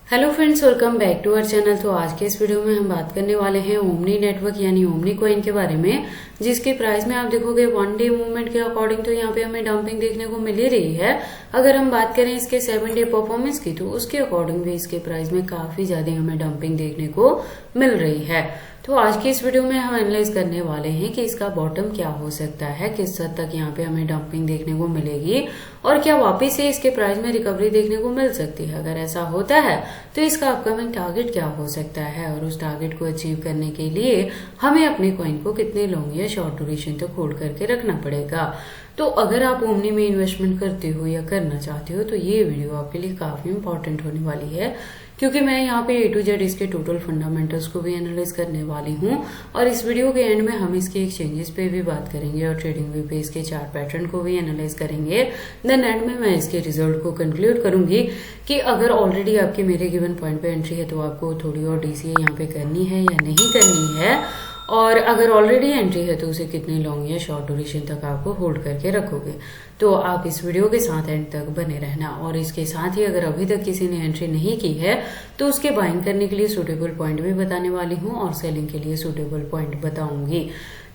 Hello friends, welcome back to our channel. तो आज के इस वीडियो में हम बात करने वाले हैं ओमनी नेटवर्क यानी ओमनी कॉइन के बारे में, जिसके प्राइस में आप देखोगे वन डे मूवमेंट के अकॉर्डिंग तो यहाँ पे हमें डंपिंग देखने को मिल ही रही है। अगर हम बात करें इसके 7 डे परफॉर्मेंस की तो उसके अकॉर्डिंग भी इसके प्राइस में काफी ज्यादा हमें डंपिंग देखने को मिल रही है। तो आज की इस वीडियो में हम एनालाइज करने वाले हैं कि इसका बॉटम क्या हो सकता है, किस हद तक यहाँ पे हमें डंपिंग देखने को मिलेगी और क्या वापस से इसके प्राइस में रिकवरी देखने को मिल सकती है। अगर ऐसा होता है तो इसका अपकमिंग टारगेट क्या हो सकता है और उस टारगेट को अचीव करने के लिए हमें अपने कॉइन को कितने लॉन्ग या शॉर्ट ड्यूरेशन तक होल्ड करके रखना पड़ेगा। तो अगर आप ओमनी में इन्वेस्टमेंट करते हो या करना चाहते हो तो ये वीडियो आपके लिए काफी इंपॉर्टेंट होने वाली है, क्योंकि मैं यहाँ पे A to Z इसके टोटल फंडामेंटल्स को भी एनालाइज करने वाली हूँ और इस वीडियो के एंड में हम इसके एक्सचेंजेस पे भी बात करेंगे और ट्रेडिंग व्यू पे इसके चार्ट पैटर्न को भी एनालाइज करेंगे। देन एंड में मैं इसके रिजल्ट को कंक्लूड करूंगी कि अगर ऑलरेडी आपके मेरे गिवन पॉइंट पे एंट्री है तो आपको थोड़ी और DCA यहाँ पे करनी है या नहीं करनी है, और अगर ऑलरेडी एंट्री है तो उसे कितने लॉन्ग या शॉर्ट ड्यूरेशन तक आपको होल्ड करके रखोगे। तो आप इस वीडियो के साथ एंड तक बने रहना। और इसके साथ ही अगर अभी तक किसी ने एंट्री नहीं की है तो उसके बाइंग करने के लिए सूटेबल पॉइंट भी बताने वाली हूँ और सेलिंग के लिए सूटेबल पॉइंट बताऊंगी।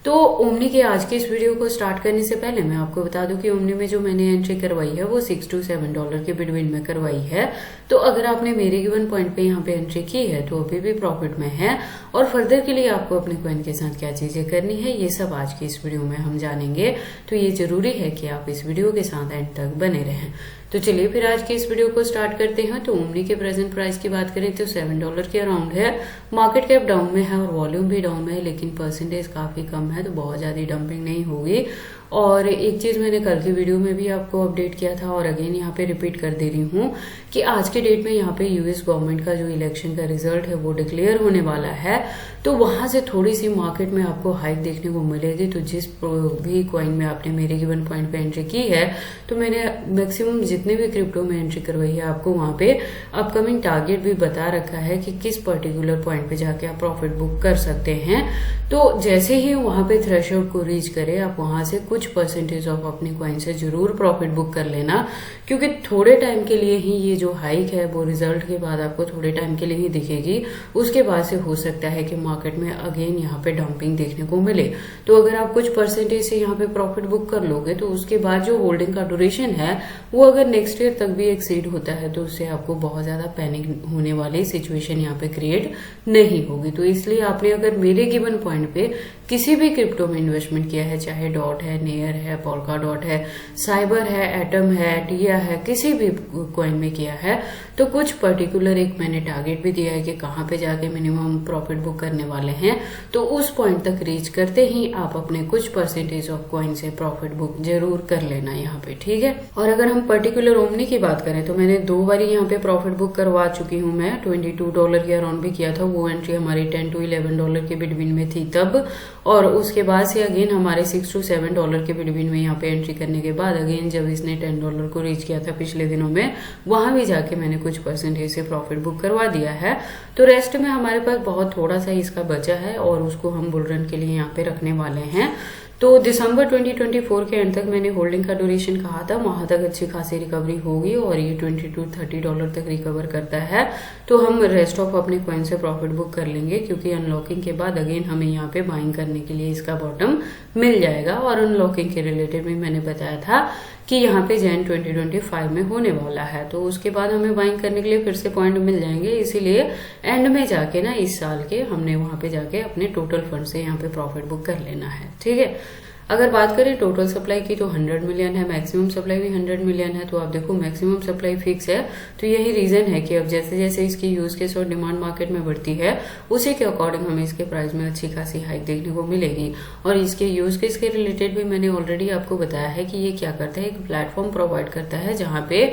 तो ओमनी के आज के इस वीडियो को स्टार्ट करने से पहले मैं आपको बता दूं कि ओमनी में जो मैंने एंट्री करवाई है वो $6 to $7 के बिटवीन में करवाई है। तो अगर आपने मेरे गिवन पॉइंट पे यहाँ पे एंट्री की है तो अभी भी प्रॉफिट में है और फर्दर के लिए आपको अपने कॉइन के साथ क्या चीजें करनी है ये सब आज की इस वीडियो में हम जानेंगे। तो ये जरूरी है कि आप इस वीडियो के साथ एंड तक बने रहें। तो चलिए फिर आज के इस वीडियो को स्टार्ट करते हैं। तो ओमनी के प्रेजेंट प्राइस की बात करें तो $7 के अराउंड है। मार्केट कैप डाउन में है और वॉल्यूम भी डाउन में है, लेकिन परसेंटेज काफी कम है तो बहुत ज्यादा डंपिंग नहीं होगी। और एक चीज मैंने कल की वीडियो में भी आपको अपडेट किया था और अगेन यहाँ पे रिपीट कर दे रही हूँ कि आज के डेट में यहाँ पे यूएस गवर्नमेंट का जो इलेक्शन का रिजल्ट है वो डिक्लेयर होने वाला है। तो वहां से थोड़ी सी मार्केट में आपको हाइक देखने को मिलेगी। तो जिस भी कॉइन में आपने मेरे गिवन पॉइंट पे एंट्री की है तो मैंने मैक्सिमम जितने भी क्रिप्टो में एंट्री करवाई है आपको वहां पे अपकमिंग टारगेट भी बता रखा है कि किस पर्टिकुलर पॉइंट पे जाके आप प्रॉफिट बुक कर सकते हैं। तो जैसे ही वहां पे थ्रेशोल्ड को रीच करे आप वहां से कुछ परसेंटेज ऑफ अपनी कॉइन से जरूर प्रॉफिट बुक कर लेना, क्योंकि थोड़े टाइम के लिए ही ये जो हाइक है वो रिजल्ट के बाद आपको थोड़े टाइम के लिए ही दिखेगी। उसके बाद से हो सकता है कि मार्केट में अगेन यहाँ पे डंपिंग देखने को मिले। तो अगर आप कुछ परसेंटेज से यहाँ पे प्रॉफिट बुक कर लोगे तो उसके बाद जो होल्डिंग का ड्यूरेशन है वो अगर नेक्स्ट ईयर तक भी एक्सीड होता है तो उससे आपको बहुत ज्यादा पैनिक होने वाली सिचुएशन यहाँ पे क्रिएट नहीं होगी। तो इसलिए आपने अगर मेरे गिवन पॉइंट पे किसी भी क्रिप्टो में इन्वेस्टमेंट किया है, चाहे डॉट है, नेयर है, पोल्का डॉट है, साइबर है, एटम है, टिया है, किसी भी कॉइन में किया है तो कुछ पर्टिकुलर एक मैंने टारगेट भी दिया है कि कहाँ पे जाके मिनिमम प्रॉफिट बुक करने वाले हैं। तो उस पॉइंट तक रीच करते ही आप अपने कुछ परसेंटेज ऑफ कॉइन से प्रॉफिट बुक जरूर कर लेना यहाँ पे, ठीक है। और अगर हम पर्टिकुलर ओमनी की बात करें तो मैंने 2 बार यहाँ पे प्रॉफिट बुक करवा चुकी हूँ। मैं $22 के अराउंड भी किया था, वो एंट्री हमारी $10 to $11 के बिटवीन में थी तब, और उसके बाद से अगेन हमारे $6 to $7 के बिटवीन में यहाँ पे एंट्री करने के बाद अगेन जब इसने $10 को रीच किया था पिछले दिनों में, वहां भी जाके मैंने कुछ परसेंटेज से प्रॉफिट बुक करवा दिया है। तो रेस्ट में हमारे पास बहुत थोड़ा सा इसका बचा है और उसको हम बुल रन के लिए यहाँ पे रखने वाले हैं। तो दिसंबर 2024 के एंड तक मैंने होल्डिंग का ड्यूरेशन कहा था, वहां तक अच्छी खासी रिकवरी होगी और ये $20 to $30 तक रिकवर करता है तो हम रेस्ट ऑफ अपने कॉइन से प्रॉफिट बुक कर लेंगे, क्योंकि अनलॉकिंग के बाद अगेन हमें यहाँ पे बाइंग करने के लिए इसका बॉटम मिल जाएगा। और अनलॉकिंग के रिलेटेड भी मैंने बताया था कि यहाँ पे जैन 2025 में होने वाला है, तो उसके बाद हमें बाइंग करने के लिए फिर से पॉइंट मिल जाएंगे। इसीलिए एंड में जाके ना इस साल के हमने वहां पे जाके अपने टोटल फंड से यहाँ पे प्रॉफिट बुक कर लेना है, ठीक है। अगर बात करें टोटल सप्लाई की तो 100 मिलियन है, मैक्सिमम सप्लाई भी 100 मिलियन है। तो आप देखो मैक्सिमम सप्लाई फिक्स है, तो यही रीजन है कि अब जैसे जैसे इसकी यूज केस और डिमांड मार्केट में बढ़ती है उसी के अकॉर्डिंग हमें इसके प्राइस में अच्छी खासी हाइक देखने को मिलेगी। और इसके यूज केस के रिलेटेड भी मैंने ऑलरेडी आपको बताया है कि ये क्या करता है, एक प्लेटफॉर्म प्रोवाइड करता है जहाँ पे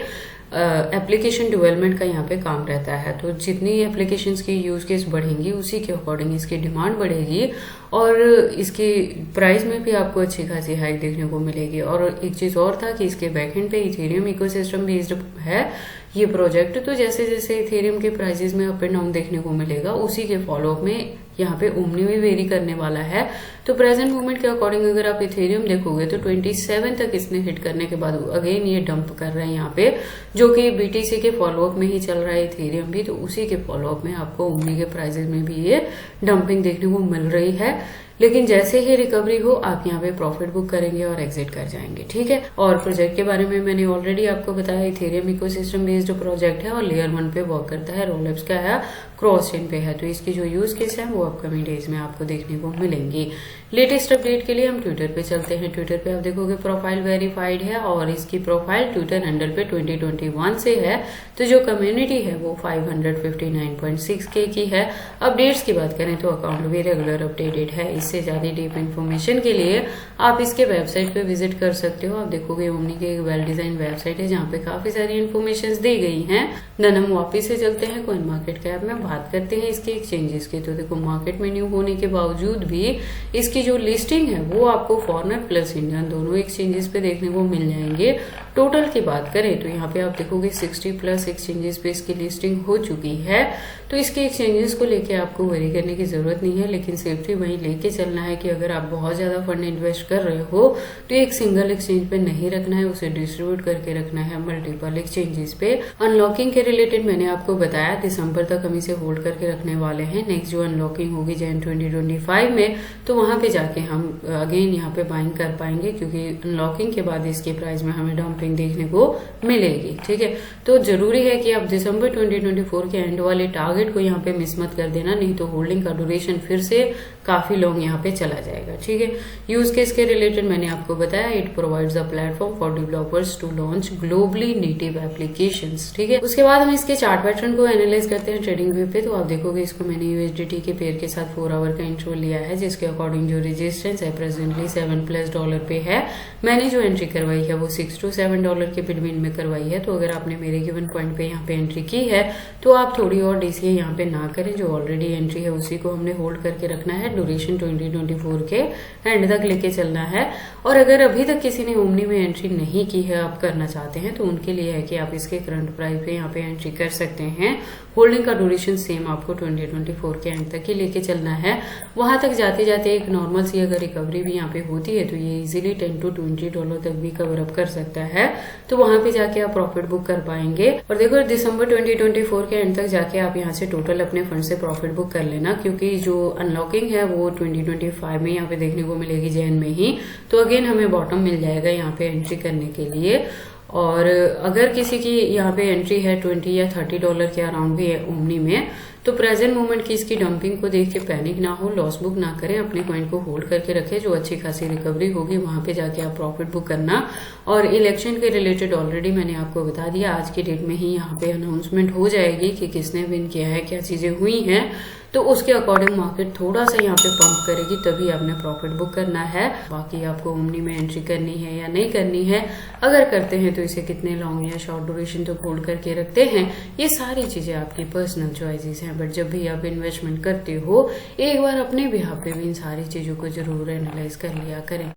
एप्लीकेशन डेवलपमेंट का यहाँ पे काम रहता है। तो जितनी एप्लीकेशंस की यूज केस बढ़ेंगी उसी के अकॉर्डिंग इसकी डिमांड बढ़ेगी और इसकी प्राइस में भी आपको अच्छी खासी हाइक देखने को मिलेगी। और एक चीज और था कि इसके बैकएंड पे इथेरियम इकोसिस्टम बेस्ड है ये प्रोजेक्ट, तो जैसे जैसे इथेरियम के प्राइसेस में अप एंड डाउन देखने को मिलेगा उसी के फॉलोअप में यहाँ पे ओमनी भी वेरी करने वाला है। तो प्रेजेंट मूवमेंट के अकॉर्डिंग अगर आप इथेरियम देखोगे तो 27 तक इसने हिट करने के बाद अगेन ये डंप कर रहा है यहाँ पे, जो कि बीटीसी के फॉलोअप में ही चल रहा है इथेरियम भी। तो उसी के फॉलोअप में आपको ओमनी के प्राइसेस में भी ये डंपिंग देखने को मिल रही है। लेकिन जैसे ही रिकवरी हो आप यहाँ पे प्रॉफिट बुक करेंगे और एग्जिट कर जाएंगे, ठीक है। और प्रोजेक्ट के बारे में मैंने ऑलरेडी आपको बताया, इथेरियम इकोसिस्टम बेस्ड प्रोजेक्ट है और लेयर 1 पे वर्क करता है, रोलएप्स का है, क्रॉस चेन पे है। तो इसकी जो यूज केस है वो अपकमिंग डेज में आपको देखने को मिलेंगी। लेटेस्ट अपडेट के लिए हम ट्विटर पे चलते हैं। ट्विटर पे आप देखोगे प्रोफाइल वेरीफाइड है और इसकी प्रोफाइल ट्विटर हैंडल पे 2021 से है। तो जो कम्युनिटी है वो 559.6K की है। अपडेट्स की बात करें तो अकाउंट भी रेगुलर अपडेटेड है। इससे ज्यादा डीप इन्फॉर्मेशन के लिए आप इसके वेबसाइट पे विजिट कर सकते हो। आप देखोगे ओमनी की एक वेल डिजाइन वेबसाइट है जहाँ पे काफी सारी इन्फॉर्मेशन दी गई है। देन हम वापिस से चलते हैं कॉइन मार्केट कैप में, बात करते हैं इसके एक्सचेंजेस की। तो देखो मार्केट में न्यू होने के बावजूद भी इसकी जो लिस्टिंग है वो आपको फॉरेनर प्लस इंडियन दोनों एक्सचेंजेस पे देखने को मिल जाएंगे। टोटल की बात करें तो यहाँ पे आप देखोगे 60+ एक्सचेंजेस पे इसकी लिस्टिंग हो चुकी है। तो इसके एक्सचेंजेस को लेके आपको वरी करने की जरूरत नहीं है, लेकिन सेफ्टी वही लेके चलना है कि अगर आप बहुत ज्यादा फंड इन्वेस्ट कर रहे हो तो एक सिंगल एक्सचेंज पे नहीं रखना है, उसे डिस्ट्रीब्यूट करके रखना है मल्टीपल एक्सचेंजेस पे। अनलॉकिंग के रिलेटेड मैंने आपको बताया दिसंबर तक हम इसे होल्ड करके रखने वाले हैं। नेक्स्ट जो अनलॉकिंग होगी जैन 2025 में, तो वहां पे जाके हम अगेन यहाँ पे बाइंग कर पाएंगे, क्योंकि अनलॉकिंग के बाद इसके प्राइस में हमें डंपिंग देखने को मिलेगी, ठीक है। तो जरूरी है कि आप दिसंबर 2024 के एंड वाले टारगेट को यहाँ पे मिस मत कर देना, नहीं तो होल्डिंग का ड्यूरेशन फिर से काफी लॉन्ग यहाँ पे चला जाएगा, ठीक है। यूज केस के रिलेटेड मैंने आपको बताया, it provides a platform for developers to launch globally native applications, ठीक है। उसके बाद हम इसके चार्ट पैटर्न को एनालाइज करते हैं ट्रेडिंग व्यू पे। तो आप देखोगे इसको मैंने यूएसडीटी के पेयर के साथ 4 आवर का इंट्रो लिया है, जिसके अकॉर्डिंग जो रेजिस्टेंस है प्रेजेंटली $7+ पे है। मैंने जो एंट्री करवाई है वो $6 to $7 के बिटवीन में करवाई है। तो अगर आपने मेरे गिवन पॉइंट पे यहाँ पे एंट्री की है तो आप थोड़ी और डीसीए यहाँ पे ना करें, जो ऑलरेडी एंट्री है उसी को हमने होल्ड करके रखना है। ड्यूरेशन 2024 के एंड तक लेके चलना है। और अगर अभी तक किसी ने ओमनी में एंट्री नहीं की है, आप करना चाहते हैं, तो उनके लिए है कि आप इसके करंट प्राइस पे यहाँ पे एंट्री कर सकते हैं। होल्डिंग का ड्यूरेशन सेम आपको 2024 के एंड तक ही लेके चलना है। वहां तक जाते जाते एक नॉर्मल सी अगर रिकवरी भी यहाँ पे होती है तो ये इजीली $10 to $20 तक भी कवर अप कर सकता है। तो वहां पे जाके आप प्रॉफिट बुक कर पाएंगे। और देखो दिसंबर 2024 के एंड तक जाके आप यहाँ से टोटल अपने फंड से प्रॉफिट बुक कर लेना, क्योंकि जो अनलॉकिंग है वो 2025 में यहाँ पे देखने को मिलेगी जैन में ही। तो अगेन हमें बॉटम मिल जाएगा यहाँ पे एंट्री करने के लिए। और अगर किसी की यहाँ पे एंट्री है $20 या $30 के अराउंड भी है ओमनी में, तो प्रेजेंट मोमेंट की इसकी डंपिंग को देख के पैनिक ना हो, लॉस बुक ना करें, अपने कॉइन को होल्ड करके रखें। जो अच्छी खासी रिकवरी होगी वहां पे जाके आप प्रॉफिट बुक करना। और इलेक्शन के रिलेटेड ऑलरेडी मैंने आपको बता दिया, आज की डेट में ही यहाँ पे अनाउंसमेंट हो जाएगी कि किसने विन किया है, क्या चीजें हुई हैं। तो उसके अकॉर्डिंग मार्केट थोड़ा सा यहाँ पे पंप करेगी, तभी आपने प्रॉफिट बुक करना है। बाकी आपको ओमनी में एंट्री करनी है या नहीं करनी है, अगर करते हैं तो इसे कितने लॉन्ग या शॉर्ट ड्यूरेशन तक होल्ड करके रखते हैं, ये सारी चीजें आपकी पर्सनल चॉइसेस हैं। बट जब भी आप इन्वेस्टमेंट करते हो एक बार अपने बिहाफ पे भी इन सारी चीजों को जरूर एनालाइज कर लिया करें।